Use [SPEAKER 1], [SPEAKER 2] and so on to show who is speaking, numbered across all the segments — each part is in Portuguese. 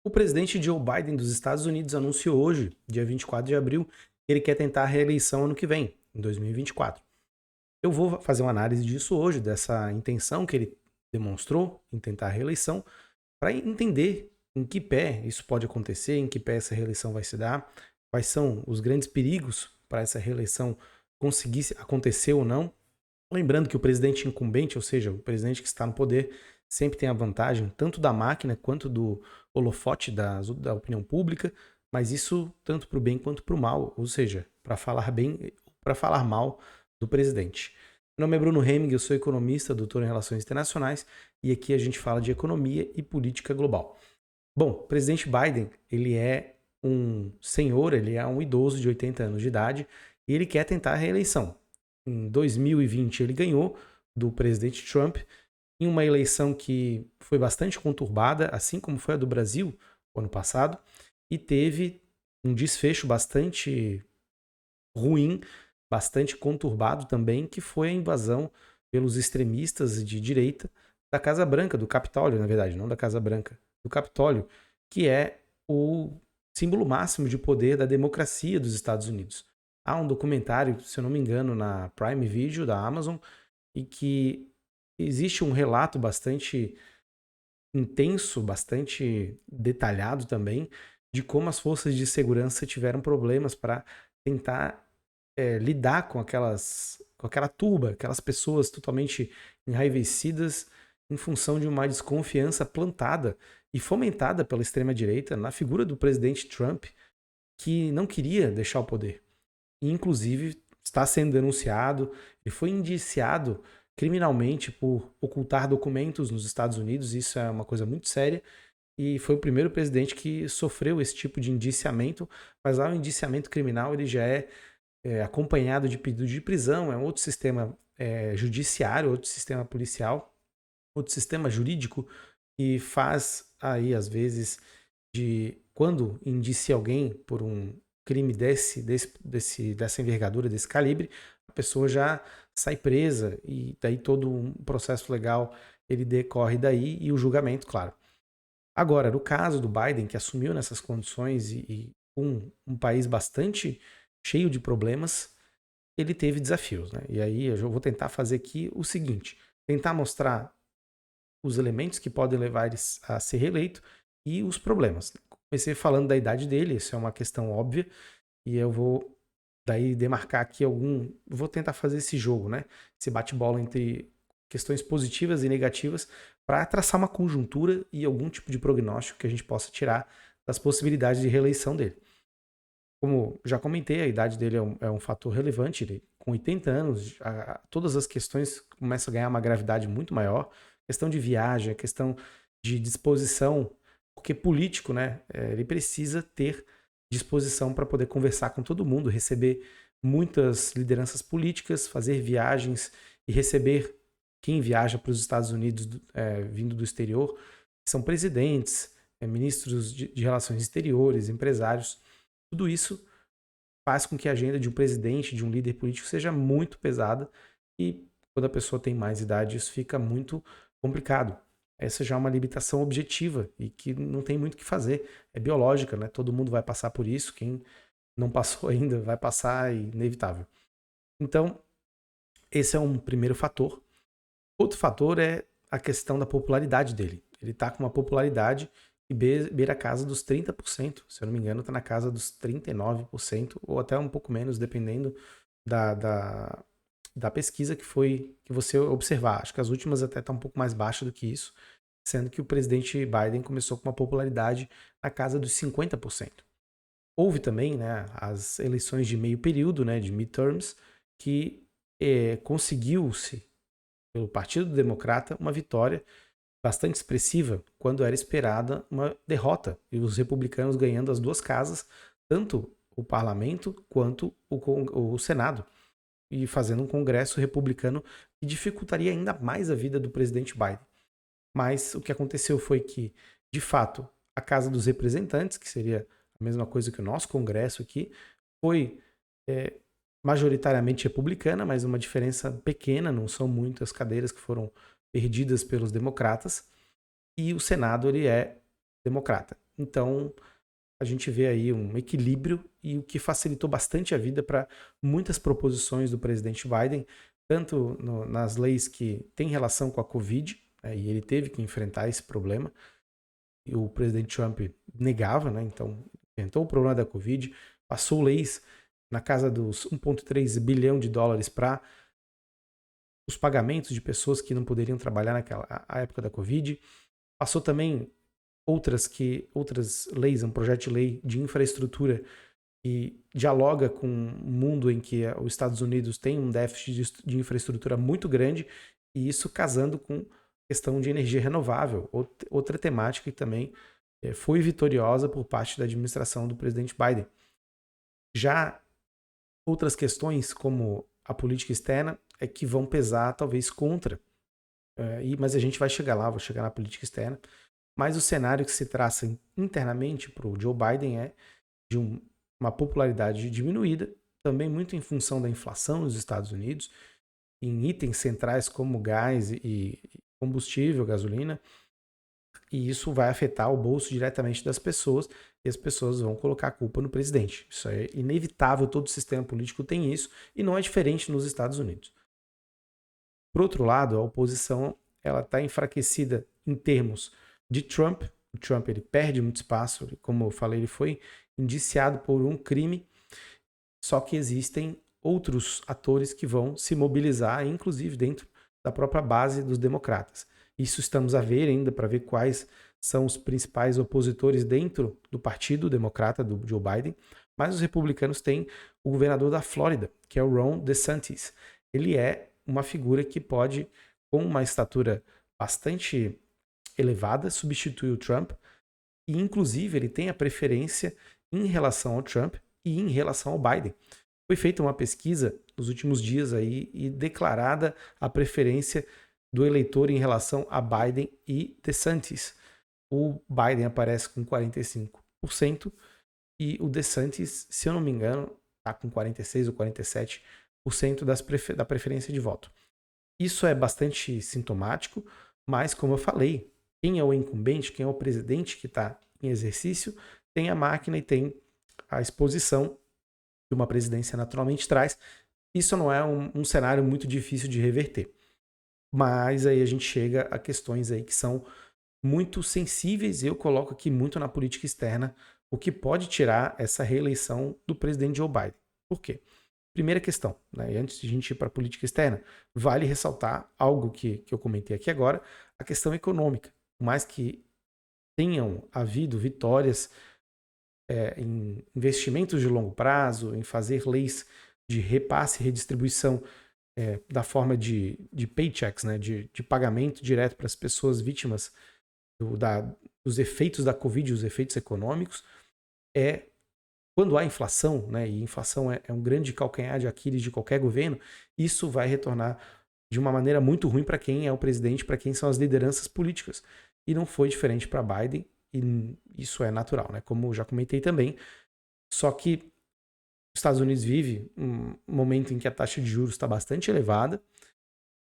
[SPEAKER 1] O presidente Joe Biden dos Estados Unidos anunciou hoje, dia 24 de abril, que ele quer tentar a reeleição ano que vem, em 2024. Eu vou fazer uma análise disso hoje, dessa intenção que ele demonstrou em tentar a reeleição, para entender em que pé isso pode acontecer, em que pé essa reeleição vai se dar, quais são os grandes perigos para essa reeleição conseguir acontecer ou não. Lembrando que o presidente incumbente, ou seja, o presidente que está no poder, sempre tem a vantagem tanto da máquina quanto do holofote da opinião pública, mas isso tanto para o bem quanto para o mal, ou seja, para falar bem ou para falar mal do presidente. Meu nome é Bruno Heming, eu sou economista, doutor em Relações Internacionais, e aqui a gente fala de economia e política global. Bom, o presidente Biden, ele é um senhor, ele é um idoso de 80 anos de idade, e ele quer tentar a reeleição. Em 2020 ele ganhou do presidente Trump em uma eleição que foi bastante conturbada, assim como foi a do Brasil ano passado, e teve um desfecho bastante ruim, bastante conturbado também, que foi a invasão pelos extremistas de direita da Casa Branca, do Capitólio, na verdade, não da Casa Branca, do Capitólio, que é o símbolo máximo de poder da democracia dos Estados Unidos. Há um documentário, se eu não me engano, na Prime Video da Amazon, e que existe um relato bastante intenso, bastante detalhado também, de como as forças de segurança tiveram problemas para tentar lidar com aquela turba, aquelas pessoas totalmente enraivecidas em função de uma desconfiança plantada e fomentada pela extrema-direita na figura do presidente Trump, que não queria deixar o poder. E, inclusive, está sendo denunciado, ele foi indiciado criminalmente por ocultar documentos nos Estados Unidos, isso é uma coisa muito séria, e foi o primeiro presidente que sofreu esse tipo de indiciamento, mas lá o indiciamento criminal ele já é acompanhado de pedido de prisão, é um outro sistema judiciário, outro sistema policial, outro sistema jurídico, e faz aí, às vezes, de quando indicia alguém por um crime dessa envergadura, desse calibre, a pessoa já sai presa e daí todo um processo legal ele decorre daí e o julgamento, claro. Agora, no caso do Biden, que assumiu nessas condições e um país bastante cheio de problemas, ele teve desafios, né? E aí eu já vou tentar fazer aqui o seguinte, tentar mostrar os elementos que podem levar ele a ser reeleito e os problemas. Comecei falando da idade dele, isso é uma questão óbvia, e eu vou daí demarcar aqui vou tentar fazer esse jogo, né? Esse bate-bola entre questões positivas e negativas para traçar uma conjuntura e algum tipo de prognóstico que a gente possa tirar das possibilidades de reeleição dele. Como já comentei, a idade dele é um fator relevante. Ele, com 80 anos, todas as questões começam a ganhar uma gravidade muito maior. Questão de viagem, questão de disposição, porque político, né? Ele precisa ter disposição para poder conversar com todo mundo, receber muitas lideranças políticas, fazer viagens e receber quem viaja para os Estados Unidos vindo do exterior, são presidentes, ministros de relações exteriores, empresários. Tudo isso faz com que a agenda de um presidente, de um líder político, seja muito pesada e quando a pessoa tem mais idade, isso fica muito complicado. Essa já é uma limitação objetiva e que não tem muito o que fazer. É biológica, né? Todo mundo vai passar por isso. Quem não passou ainda vai passar, é inevitável. Então, esse é um primeiro fator. Outro fator é a questão da popularidade dele. Ele está com uma popularidade que beira a casa dos 30%. Se eu não me engano, está na casa dos 39%, ou até um pouco menos, dependendo da pesquisa que você observar. Acho que as últimas até estão um pouco mais baixas do que isso, sendo que o presidente Biden começou com uma popularidade na casa dos 50%. Houve também, né, as eleições de meio período, né, de midterms, que conseguiu-se, pelo Partido Democrata, uma vitória bastante expressiva, quando era esperada uma derrota, e os republicanos ganhando as duas casas, tanto o parlamento quanto o Senado, e fazendo um congresso republicano que dificultaria ainda mais a vida do presidente Biden. Mas o que aconteceu foi que, de fato, a Casa dos Representantes, que seria a mesma coisa que o nosso congresso aqui, foi majoritariamente republicana, mas uma diferença pequena, não são muitas cadeiras que foram perdidas pelos democratas, e o Senado ele é democrata. Então, a gente vê aí um equilíbrio e o que facilitou bastante a vida para muitas proposições do presidente Biden, tanto nas leis que têm relação com a Covid, e ele teve que enfrentar esse problema, e o presidente Trump negava, né? Então, enfrentou o problema da Covid, passou leis na casa dos 1,3 bilhão de dólares para os pagamentos de pessoas que não poderiam trabalhar naquela época da Covid. Passou também outras leis, um projeto de lei de infraestrutura que dialoga com um mundo em que os Estados Unidos tem um déficit de infraestrutura muito grande, e isso casando com questão de energia renovável, outra temática que também foi vitoriosa por parte da administração do presidente Biden. Já outras questões, como a política externa, é que vão pesar talvez contra, mas a gente vai chegar lá, vou chegar na política externa, mas o cenário que se traça internamente para o Joe Biden é de uma popularidade diminuída, também muito em função da inflação nos Estados Unidos, em itens centrais como gás e combustível, gasolina, e isso vai afetar o bolso diretamente das pessoas, e as pessoas vão colocar a culpa no presidente. Isso é inevitável, todo o sistema político tem isso, e não é diferente nos Estados Unidos. Por outro lado, a oposição ela está enfraquecida em termos de Trump. O Trump ele perde muito espaço, como eu falei, ele foi indiciado por um crime, só que existem outros atores que vão se mobilizar, inclusive dentro da própria base dos democratas. Isso estamos a ver ainda para ver quais são os principais opositores dentro do Partido Democrata do Joe Biden, mas os republicanos têm o governador da Flórida, que é o Ron DeSantis. Ele é uma figura que pode, com uma estatura bastante elevada, substituir o Trump, e inclusive ele tem a preferência em relação ao Trump e em relação ao Biden. Foi feita uma pesquisa nos últimos dias aí e declarada a preferência do eleitor em relação a Biden e DeSantis. O Biden aparece com 45% e o DeSantis, se eu não me engano, está com 46% ou 47% da preferência de voto. Isso é bastante sintomático, mas como eu falei, quem é o incumbente, quem é o presidente que está em exercício, tem a máquina e tem a exposição que uma presidência naturalmente traz. Isso não é um cenário muito difícil de reverter. Mas aí a gente chega a questões aí que são muito sensíveis, e eu coloco aqui muito na política externa, o que pode tirar essa reeleição do presidente Joe Biden. Por quê? Primeira questão, né? E antes de a gente ir para a política externa, vale ressaltar algo que eu comentei aqui agora, a questão econômica. Por mais que tenham havido vitórias em investimentos de longo prazo, em fazer leis de repasse e redistribuição da forma de paychecks, né, de pagamento direto para as pessoas vítimas dos efeitos da Covid, os efeitos econômicos, quando há inflação, né, e inflação é um grande calcanhar de Aquiles de qualquer governo, isso vai retornar de uma maneira muito ruim para quem é o presidente, para quem são as lideranças políticas. E não foi diferente para Biden, e isso é natural, né, como eu já comentei também. Só que os Estados Unidos vive um momento em que a taxa de juros está bastante elevada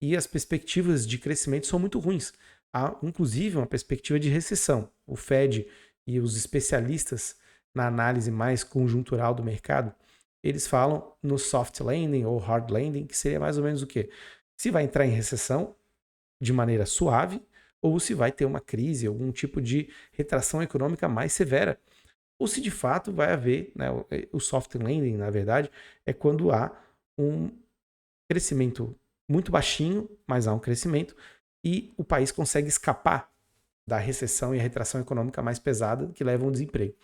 [SPEAKER 1] e as perspectivas de crescimento são muito ruins. Há, inclusive, uma perspectiva de recessão. O Fed e os especialistas na análise mais conjuntural do mercado, eles falam no soft landing ou hard landing, que seria mais ou menos o quê? Se vai entrar em recessão de maneira suave ou se vai ter uma crise, algum tipo de retração econômica mais severa. Ou se de fato vai haver, né, o soft landing, na verdade, é quando há um crescimento muito baixinho, mas há um crescimento, e o país consegue escapar da recessão e a retração econômica mais pesada que leva ao desemprego.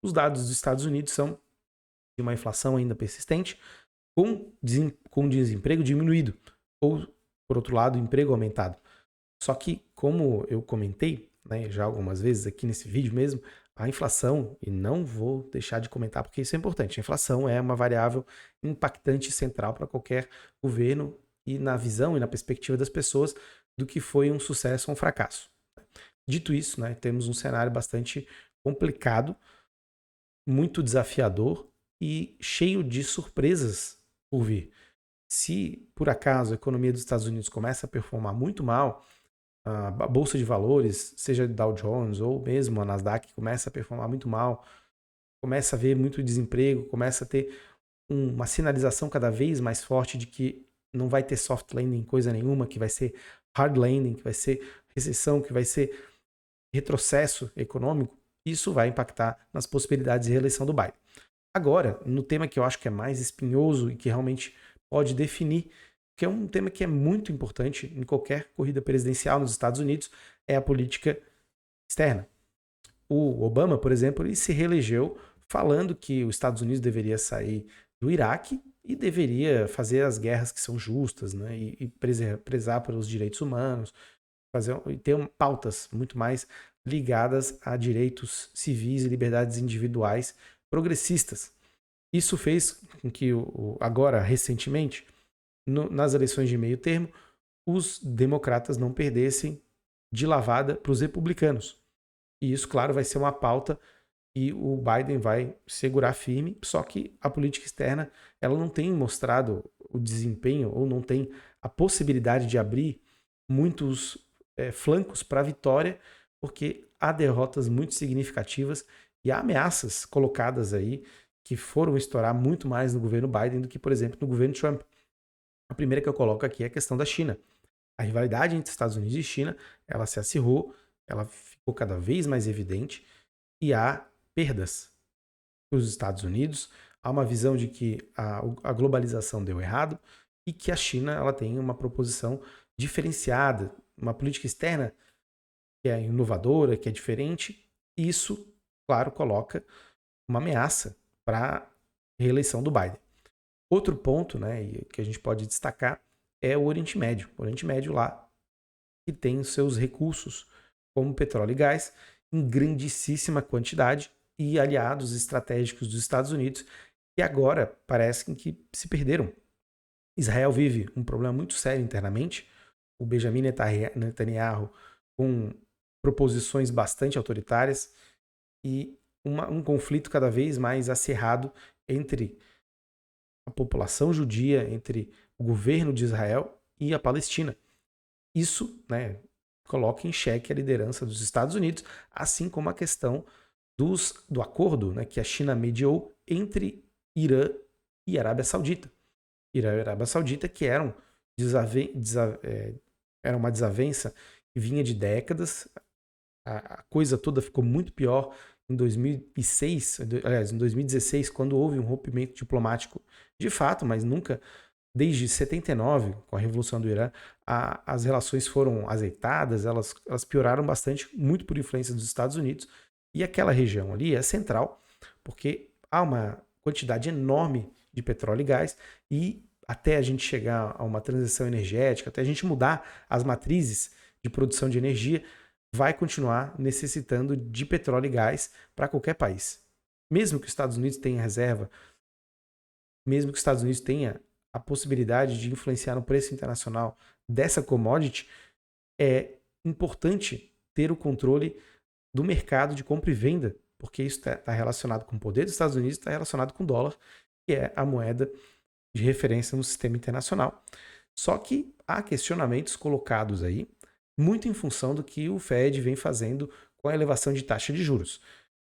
[SPEAKER 1] Os dados dos Estados Unidos são de uma inflação ainda persistente, com desemprego diminuído, ou, por outro lado, emprego aumentado. Só que, como eu comentei, né, já algumas vezes aqui nesse vídeo mesmo, a inflação, e não vou deixar de comentar porque isso é importante, a inflação é uma variável impactante central para qualquer governo e na visão e na perspectiva das pessoas do que foi um sucesso ou um fracasso. Dito isso, né, temos um cenário bastante complicado, muito desafiador e cheio de surpresas por vir. Se, por acaso, a economia dos Estados Unidos começa a performar muito mal, a bolsa de valores, seja Dow Jones ou mesmo a Nasdaq, começa a performar muito mal, começa a haver muito desemprego, começa a ter uma sinalização cada vez mais forte de que não vai ter soft landing coisa nenhuma, que vai ser hard landing, que vai ser recessão, que vai ser retrocesso econômico, isso vai impactar nas possibilidades de reeleição do Biden. Agora, no tema que eu acho que é mais espinhoso e que realmente pode definir, que é um tema que é muito importante em qualquer corrida presidencial nos Estados Unidos, é a política externa. O Obama, por exemplo, ele se reelegeu falando que os Estados Unidos deveria sair do Iraque e deveria fazer as guerras que são justas, né, e prezar pelos direitos humanos, e ter pautas muito mais ligadas a direitos civis e liberdades individuais progressistas. Isso fez com que, agora, recentemente, nas eleições de meio termo, os democratas não perdessem de lavada para os republicanos. E isso, claro, vai ser uma pauta e o Biden vai segurar firme, só que a política externa ela não tem mostrado o desempenho ou não tem a possibilidade de abrir muitos flancos para a vitória, porque há derrotas muito significativas e há ameaças colocadas aí que foram estourar muito mais no governo Biden do que, por exemplo, no governo Trump. A primeira que eu coloco aqui é a questão da China. A rivalidade entre Estados Unidos e China, ela se acirrou, ela ficou cada vez mais evidente e há perdas para os Estados Unidos. Há uma visão de que a globalização deu errado e que a China ela tem uma proposição diferenciada, uma política externa que é inovadora, que é diferente. E isso, claro, coloca uma ameaça para a reeleição do Biden. Outro ponto, né, que a gente pode destacar é o Oriente Médio. O Oriente Médio lá que tem os seus recursos como petróleo e gás em grandíssima quantidade e aliados estratégicos dos Estados Unidos que agora parecem que se perderam. Israel vive um problema muito sério internamente. O Benjamin Netanyahu com proposições bastante autoritárias e um conflito cada vez mais acirrado entre a população judia, entre o governo de Israel e a Palestina. Isso, né, coloca em xeque a liderança dos Estados Unidos, assim como a questão do acordo, né, que a China mediou entre Irã e Arábia Saudita. Irã e Arábia Saudita que era uma desavença que vinha de décadas. A coisa toda ficou muito pior em 2006, aliás, em 2016, quando houve um rompimento diplomático de fato, mas nunca, desde 79, com a Revolução do Irã, as relações foram azeitadas, elas pioraram bastante, muito por influência dos Estados Unidos, e aquela região ali é central, porque há uma quantidade enorme de petróleo e gás, e até a gente chegar a uma transição energética, até a gente mudar as matrizes de produção de energia, vai continuar necessitando de petróleo e gás para qualquer país. Mesmo que os Estados Unidos tenha reserva, mesmo que os Estados Unidos tenha a possibilidade de influenciar no preço internacional dessa commodity, é importante ter o controle do mercado de compra e venda, porque isso está relacionado com o poder dos Estados Unidos, está relacionado com o dólar, que é a moeda de referência no sistema internacional. Só que há questionamentos colocados aí, muito em função do que o Fed vem fazendo com a elevação de taxa de juros.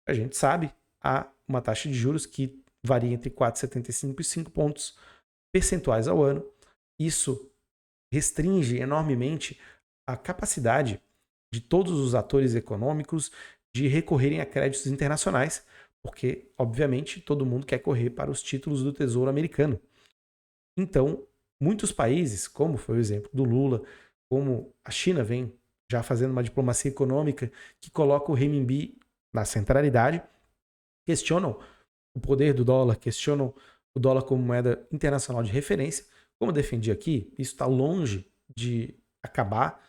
[SPEAKER 1] A gente sabe, há uma taxa de juros que varia entre 4,75 e 5 pontos percentuais ao ano. Isso restringe enormemente a capacidade de todos os atores econômicos de recorrerem a créditos internacionais, porque, obviamente, todo mundo quer correr para os títulos do Tesouro Americano. Então, muitos países, como foi o exemplo do Lula, como a China vem já fazendo uma diplomacia econômica que coloca o renminbi na centralidade, questionam o poder do dólar, questionam o dólar como moeda internacional de referência. Como eu defendi aqui, isso está longe de acabar.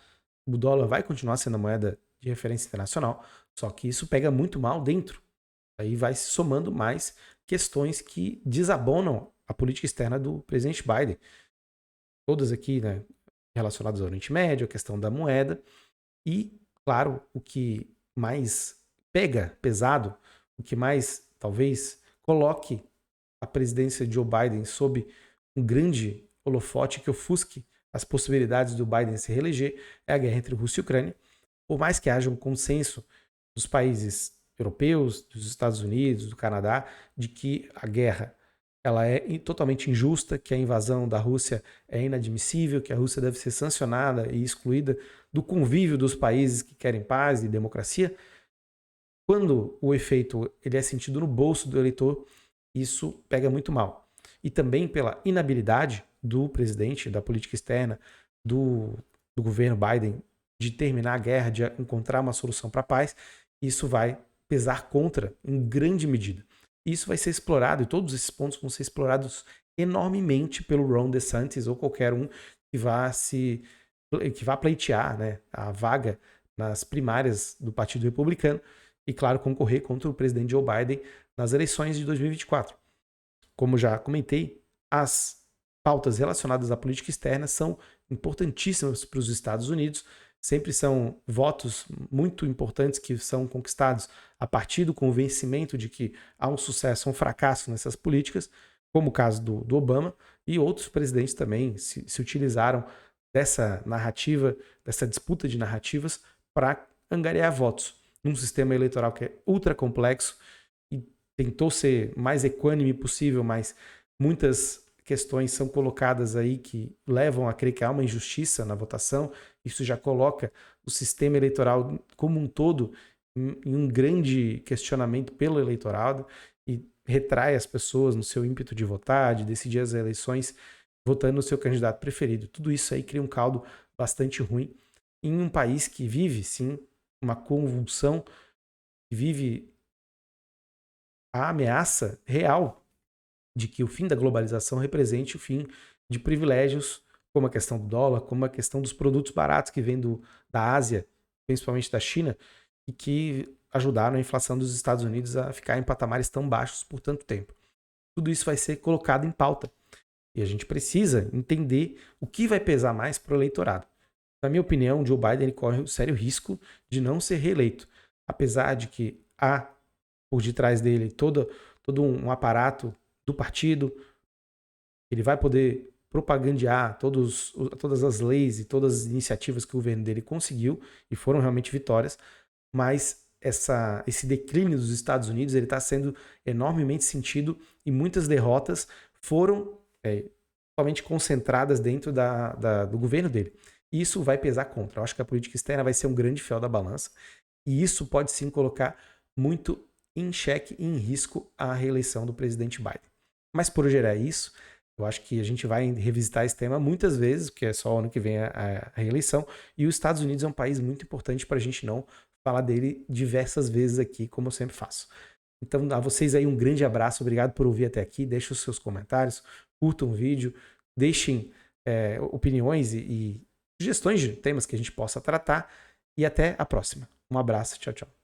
[SPEAKER 1] O dólar vai continuar sendo a moeda de referência internacional, só que isso pega muito mal dentro. Aí vai se somando mais questões que desabonam a política externa do presidente Biden. Todas aqui, né, relacionadas ao Oriente Médio, a questão da moeda e, claro, o que mais pega pesado, o que mais talvez coloque a presidência de Joe Biden sob um grande holofote que ofusque as possibilidades do Biden se reeleger é a guerra entre Rússia e Ucrânia. Por mais que haja um consenso dos países europeus, dos Estados Unidos, do Canadá, de que a guerra ela é totalmente injusta, que a invasão da Rússia é inadmissível, que a Rússia deve ser sancionada e excluída do convívio dos países que querem paz e democracia, quando o efeito ele é sentido no bolso do eleitor, isso pega muito mal. E também pela inabilidade do presidente, da política externa, do governo Biden, de terminar a guerra, de encontrar uma solução para a paz, isso vai pesar contra em grande medida. Isso vai ser explorado, e todos esses pontos vão ser explorados enormemente pelo Ron DeSantis ou qualquer um que vá pleitear, né, a vaga nas primárias do Partido Republicano e, claro, concorrer contra o presidente Joe Biden nas eleições de 2024. Como já comentei, as pautas relacionadas à política externa são importantíssimas para os Estados Unidos, sempre são votos muito importantes que são conquistados a partir do convencimento de que há um sucesso ou um fracasso nessas políticas, como o caso do Obama, e outros presidentes também se utilizaram dessa narrativa, dessa disputa de narrativas para angariar votos num sistema eleitoral que é ultra complexo e tentou ser mais equânime possível, mas muitas questões são colocadas aí que levam a crer que há uma injustiça na votação. Isso já coloca o sistema eleitoral como um todo em um grande questionamento pelo eleitorado e retrai as pessoas no seu ímpeto de votar, de decidir as eleições, votando no seu candidato preferido. Tudo isso aí cria um caldo bastante ruim em um país que vive, sim, uma convulsão, que vive a ameaça real de que o fim da globalização represente o fim de privilégios, como a questão do dólar, como a questão dos produtos baratos que vêm da Ásia, principalmente da China, e que ajudaram a inflação dos Estados Unidos a ficar em patamares tão baixos por tanto tempo. Tudo isso vai ser colocado em pauta. E a gente precisa entender o que vai pesar mais para o eleitorado. Na minha opinião, Joe Biden ele corre um sério risco de não ser reeleito. Apesar de que há por detrás dele todo um aparato do partido, ele vai poder propagandear todas as leis e todas as iniciativas que o governo dele conseguiu, e foram realmente vitórias, mas esse declínio dos Estados Unidos está sendo enormemente sentido e muitas derrotas foram totalmente concentradas dentro do governo dele. E isso vai pesar contra. Eu acho que a política externa vai ser um grande fiel da balança e isso pode sim colocar muito em xeque e em risco a reeleição do presidente Biden. Mas por hoje era isso. Eu acho que a gente vai revisitar esse tema muitas vezes, porque é só ano que vem a reeleição, e os Estados Unidos é um país muito importante para a gente não falar dele diversas vezes aqui, como eu sempre faço. Então, a vocês aí um grande abraço, obrigado por ouvir até aqui, deixem os seus comentários, curtam o vídeo, deixem opiniões e sugestões de temas que a gente possa tratar, e até a próxima. Um abraço, tchau, tchau.